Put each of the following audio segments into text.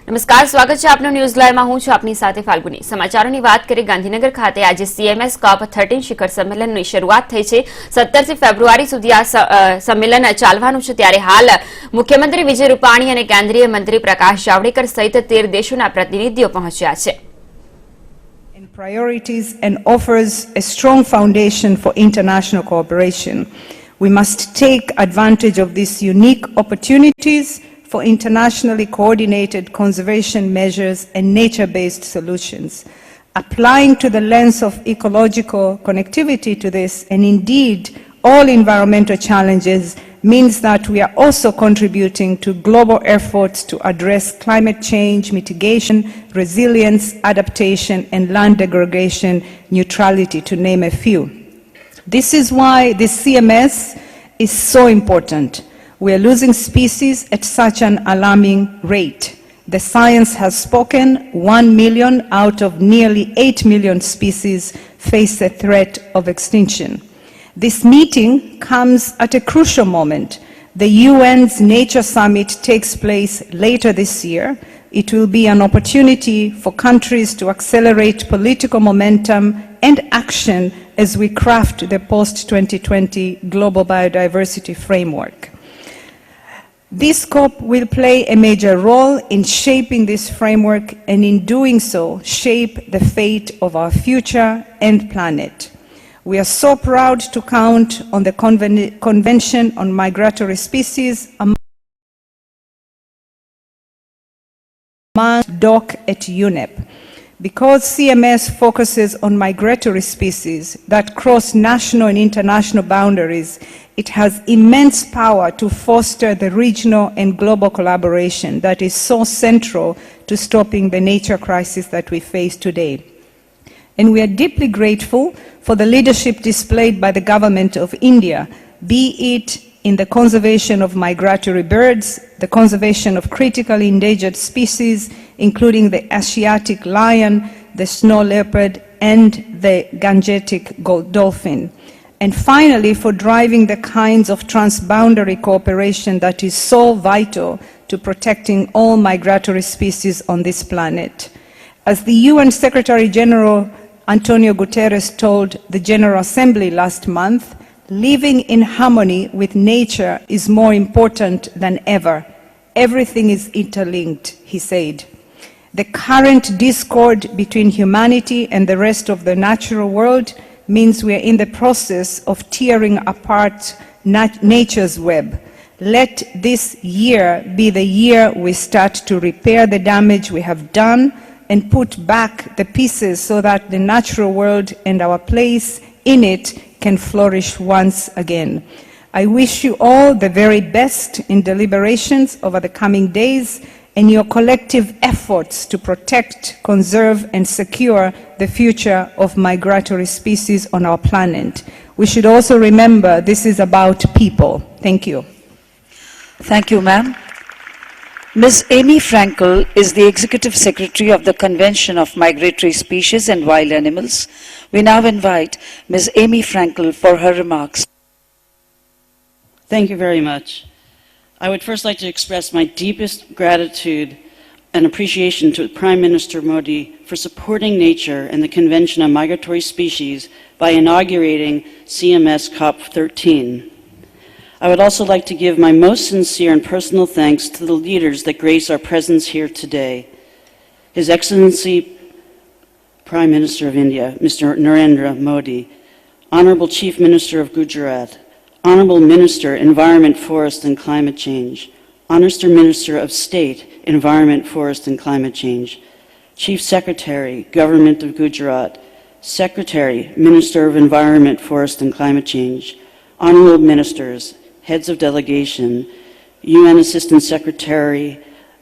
નમસ્કાર, સ્વાગત છે આપનું ન્યૂઝ લાઈવમાં. હું છું આપની સાથે ફાલ્ગુની. સમાચારોની વાત કરીએ. ગાંધીનગર ખાતે આજે CMS COP-13 શિખર સંમેલનની શરૂઆત થઈ છે. 17 ફેબ્રુઆરી સુધી આ સંમેલન ચાલવાનું છે. ત્યારે હાલ મુખ્યમંત્રી વિજય રૂપાણી અને કેન્દ્રીય મંત્રી પ્રકાશ જાવડેકર સહિત 13 દેશોના પ્રતિનિધિઓ પહોંચ્યા છે. Priorities and offers a strong foundation for international cooperation. We must take advantage of these unique opportunities for internationally coordinated conservation measures and nature-based solutions. Applying to the lens of ecological connectivity to this, and indeed all environmental challenges, means that we are also contributing to global efforts to address climate change, mitigation, resilience, adaptation, and land degradation neutrality, to name a few. This is why this CMS is so important. We are losing species at such an alarming rate. The science has spoken. 1 million out of nearly 8 million species face a threat of extinction. This meeting comes at a crucial moment. The UN's Nature Summit takes place later this year. It will be an opportunity for countries to accelerate political momentum and action as we craft the post-2020 global biodiversity framework. This COP will play a major role in shaping this framework, and in doing so, shape the fate of our future and planet. We are so proud to count on the Convention on Migratory Species among DOC at UNEP. Because CMS focuses on migratory species that cross national and international boundaries, it has immense power to foster the regional and global collaboration that is so central to stopping the nature crisis that we face today. And we are deeply grateful for the leadership displayed by the government of India, be it in the conservation of migratory birds, the conservation of critically endangered species, including the Asiatic lion, the snow leopard, and the Gangetic dolphin. And finally, for driving the kinds of transboundary cooperation that is so vital to protecting all migratory species on this planet. As the UN Secretary General Antonio Guterres told the General Assembly last month, living in harmony with nature is more important than ever. Everything is interlinked, he said. The current discord between humanity and the rest of the natural world means we are in the process of tearing apart nature's web. Let this year be the year we start to repair the damage we have done and put back the pieces so that the natural world and our place in it can flourish once again. I wish you all the very best in deliberations over the coming days and your collective efforts to protect, conserve, and secure the future of migratory species on our planet. We should also remember this is about people. Thank you. Thank you, ma'am. Ms. Amy Frankel is the Executive Secretary of the Convention of Migratory Species and Wild Animals. We now invite Ms. Amy Frankel for her remarks. Thank you very much. I would first like to express my deepest gratitude and appreciation to Prime Minister Modi for supporting nature and the Convention on Migratory Species by inaugurating CMS COP-13. I would also like to give my most sincere and personal thanks to the leaders that grace our presence here today. His Excellency Prime Minister of India, Mr. Narendra Modi, Honorable Chief Minister of Gujarat, Honorable Minister, Environment, Forest and Climate Change, Honorable Minister of State, Environment, Forest and Climate Change, Chief Secretary, Government of Gujarat, Secretary, Minister of Environment, Forest and Climate Change, Honorable Ministers, Heads of Delegation, UN Assistant Secretary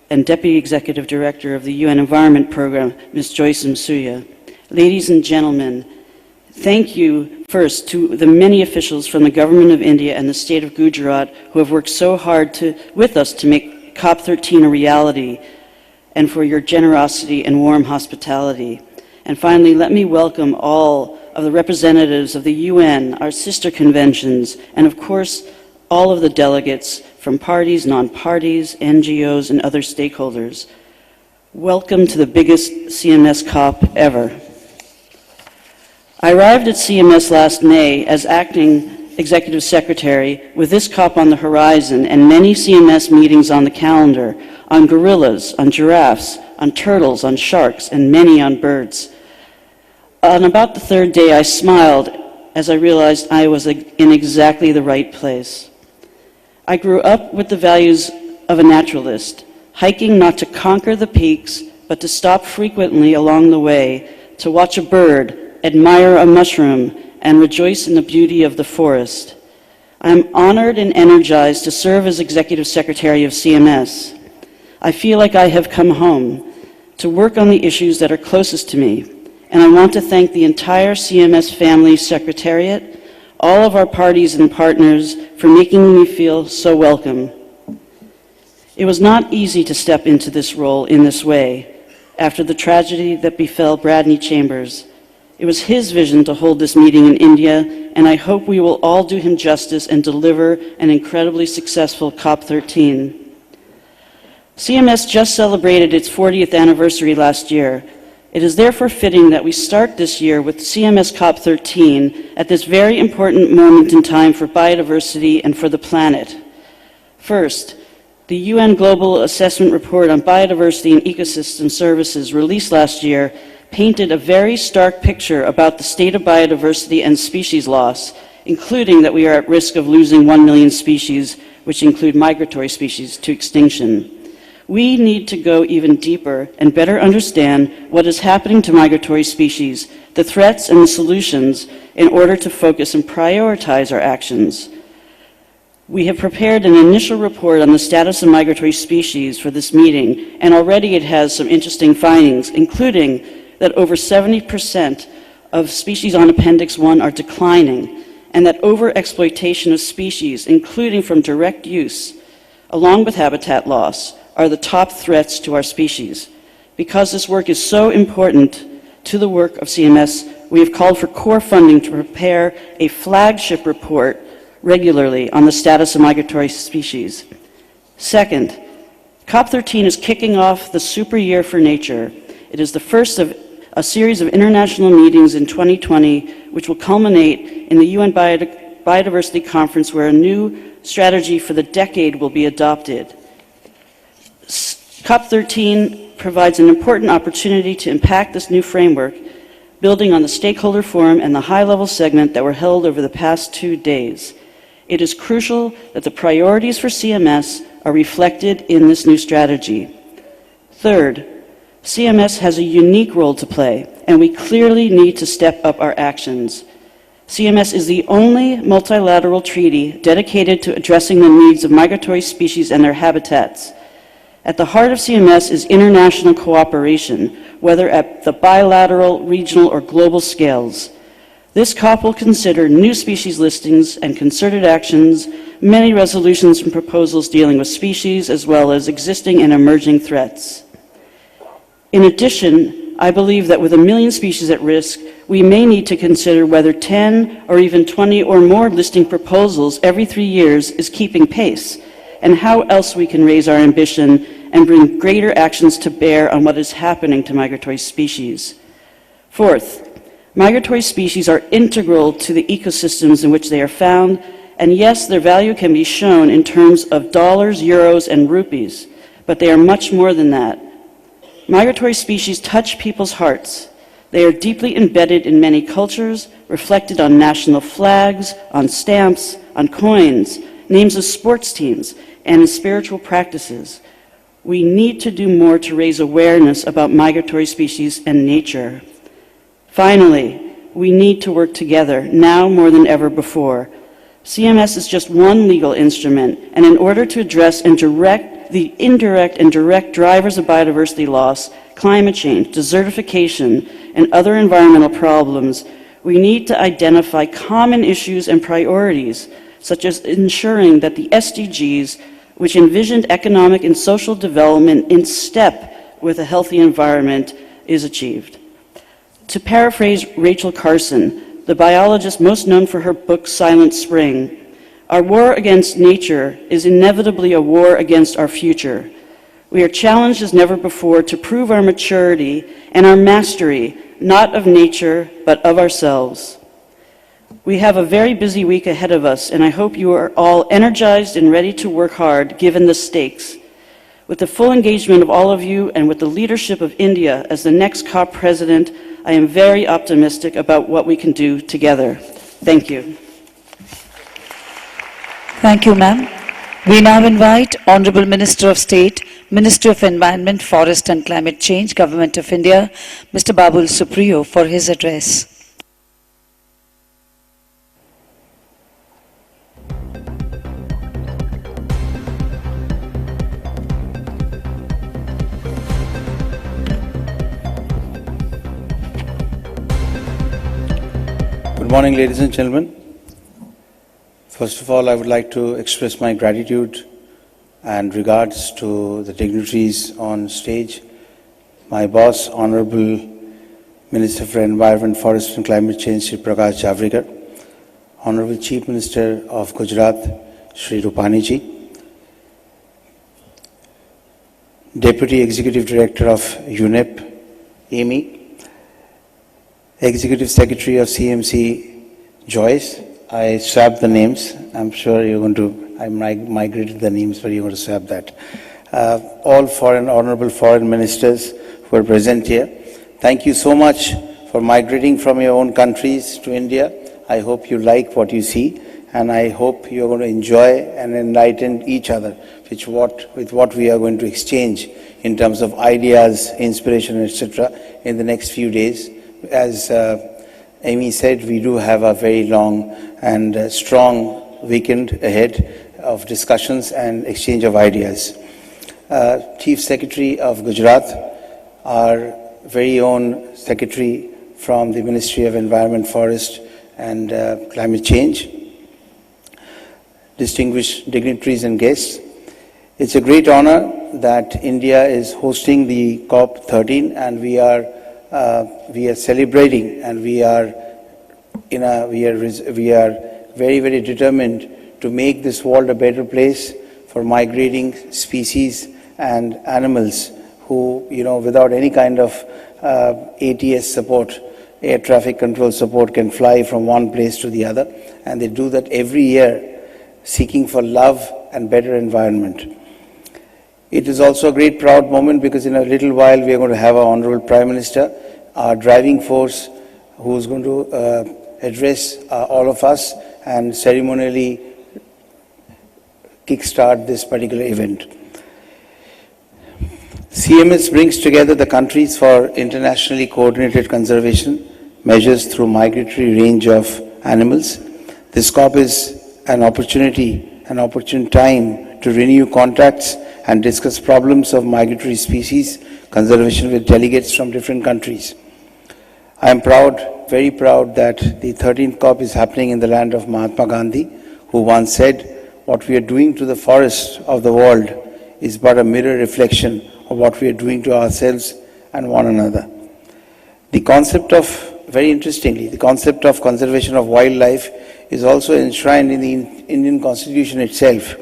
and Deputy Executive Director of the UN Environment Program, Ms. Joyce Msuya. Ladies and gentlemen, thank you first to the many officials from the Government of India and the State of Gujarat who have worked so hard with us to make COP-13 a reality, and for your generosity and warm hospitality. And finally, let me welcome all of the representatives of the UN, our sister conventions, and of course, all of the delegates from parties, non-parties, NGOs, and other stakeholders. Welcome to the biggest CMS COP ever. I arrived at CMS last May as acting Executive Secretary with this COP on the horizon and many CMS meetings on the calendar on gorillas, on giraffes, on turtles, on sharks, and many on birds. On about the third day, I smiled as I realized I was in exactly the right place. I grew up with the values of a naturalist, hiking not to conquer the peaks, but to stop frequently along the way, to watch a bird, admire a mushroom, and rejoice in the beauty of the forest. I am honored and energized to serve as Executive Secretary of CMS. I feel like I have come home to work on the issues that are closest to me, and I want to thank the entire CMS family secretariat, all of our parties and partners for making me feel so welcome. It was not easy to step into this role in this way after the tragedy that befell Bradley Chambers. It was his vision to hold this meeting in India, and I hope we will all do him justice and deliver an incredibly successful COP-13. CMS just celebrated its 40th anniversary last year. It is therefore fitting that we start this year with CMS COP-13 at this very important moment in time for biodiversity and for the planet. First, the UN Global Assessment Report on Biodiversity and Ecosystem Services released last year painted a very stark picture about the state of biodiversity and species loss, including that we are at risk of losing 1 million species, which include migratory species, to extinction. We need to go even deeper and better understand what is happening to migratory species, the threats and the solutions, in order to focus and prioritize our actions. We have prepared an initial report on the status of migratory species for this meeting, and already it has some interesting findings, including that over 70% of species on Appendix 1 are declining, and that overexploitation of species, including from direct use, along with habitat loss, are the top threats to our species. Because this work is so important to the work of CMS, we have called for core funding to prepare a flagship report regularly on the status of migratory species. Second, COP13 is kicking off the super year for nature. It is the first of a series of international meetings in 2020, which will culminate in the UN Biodiversity Conference, where a new strategy for the decade will be adopted. COP13 provides an important opportunity to impact this new framework, building on the stakeholder forum and the high-level segment that were held over the past 2 days. It is crucial that the priorities for CMS are reflected in this new strategy. Third, CMS has a unique role to play, and we clearly need to step up our actions. CMS is the only multilateral treaty dedicated to addressing the needs of migratory species and their habitats. At the heart of CMS is international cooperation, whether at the bilateral, regional, or global scales. This COP will consider new species listings and concerted actions, many resolutions and proposals dealing with species, as well as existing and emerging threats. In addition, I believe that with 1 million species at risk, we may need to consider whether 10 or even 20 or more listing proposals every 3 years is keeping pace, and how else we can raise our ambition and bring greater actions to bear on what is happening to migratory species. Fourth, migratory species are integral to the ecosystems in which they are found, and yes, their value can be shown in terms of dollars, euros, and rupees, but they are much more than that. Migratory species touch people's hearts. They are deeply embedded in many cultures, reflected on national flags, on stamps, on coins, names of sports teams, and in spiritual practices. We need to do more to raise awareness about migratory species and nature. Finally, we need to work together, now more than ever before. CMS is just one legal instrument, and in order to address and direct the indirect and direct drivers of biodiversity loss, climate change, desertification, and other environmental problems, we need to identify common issues and priorities, such as ensuring that the SDGs, which envisioned economic and social development in step with a healthy environment, is achieved. To paraphrase Rachel Carson, the biologist most known for her book Silent Spring, our war against nature is inevitably a war against our future. We are challenged as never before to prove our maturity and our mastery, not of nature, but of ourselves. We have a very busy week ahead of us, and I hope you are all energized and ready to work hard given the stakes. With the full engagement of all of you and with the leadership of India as the next COP president, I am very optimistic about what we can do together. Thank you. Thank you, ma'am. We now invite Honorable Minister of State, Minister of Environment, Forest and Climate Change, Government of India, Mr. Babul Supriyo, for his address. Good morning, ladies and gentlemen. First of all, I would like to express my gratitude and regards to the dignitaries on stage, my boss, Honorable Minister for Environment, Forest and Climate Change, Shri Prakash Javadekar, Honorable Chief Minister of Gujarat, Shri Rupani ji, Deputy Executive Director of UNEP, Amy, Executive Secretary of CMC, Joyce. I swapped the names. I'm sure you're going to, I migrated the names, but you're going to swap that. All honorable foreign ministers who are present here, thank you so much for migrating from your own countries to India. I hope you like what you see, and I hope you're going to enjoy and enlighten each other with what we are going to exchange in terms of ideas, inspiration, etc. in the next few days. As Amy said, we do have a very long and strong weekend ahead of discussions and exchange of ideas. Chief Secretary of Gujarat, our very own Secretary from the Ministry of Environment, Forest and Climate Change, distinguished dignitaries and guests, it's a great honor that India is hosting the COP-13, and we are celebrating, and we are very, very determined to make this world a better place for migrating species and animals who, without any kind of ATS support, air traffic control support, can fly from one place to the other. And they do that every year, seeking for love and better environment. It is also a great proud moment because in a little while we are going to have our Honorable Prime Minister, our driving force, who is going to address all of us and ceremonially kickstart this particular event. CMS brings together the countries for internationally coordinated conservation measures through migratory range of animals. This COP is an opportune time to renew contacts and discuss problems of migratory species conservation with delegates from different countries. I am proud, very proud, that the 13th COP is happening in the land of Mahatma Gandhi, who once said, "What we are doing to the forests of the world is but a mirror reflection of what we are doing to ourselves and one another." The concept of, very interestingly, the concept of conservation of wildlife is also enshrined in the Indian Constitution itself.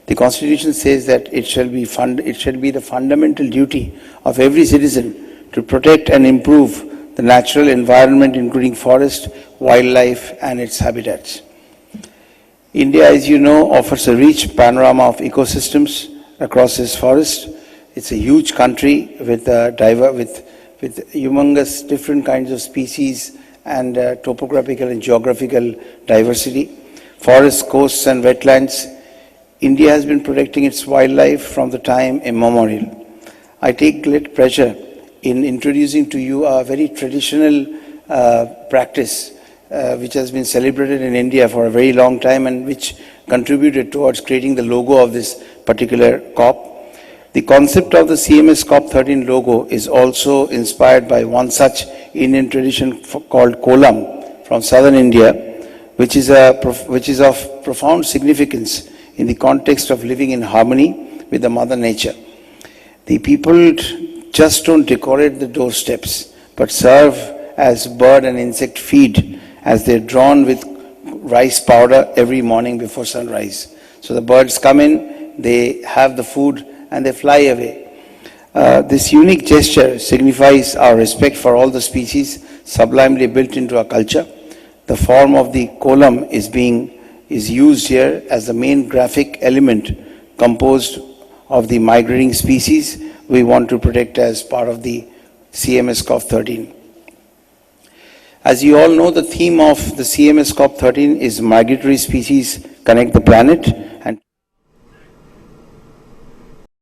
The Constitution says that it shall be the fundamental duty of every citizen to protect and improve the natural environment, including forest, wildlife, and its habitats. India, as you know, offers a rich panorama of ecosystems across its forest. It's a huge country with humongous different kinds of species and topographical and geographical diversity. Forests, coasts, and wetlands. India has been protecting its wildlife from the time immemorial. I take great pleasure in introducing to you a very traditional practice which has been celebrated in India for a very long time and which contributed towards creating the logo of this particular COP. The concept of the CMS COP-13 logo is also inspired by one such Indian tradition called kolam from southern India, which is of profound significance in the context of living in harmony with the mother nature. The people just don't decorate the doorsteps, but serve as bird and insect feed as they're drawn with rice powder every morning before sunrise. So the birds come in, they have the food, and they fly away. This unique gesture signifies our respect for all the species sublimely built into our culture. The form of the column is used here as the main graphic element composed of the migrating species we want to protect as part of the CMS COP-13. As you all know, the theme of the CMS COP-13 is Migratory Species Connect the Planet.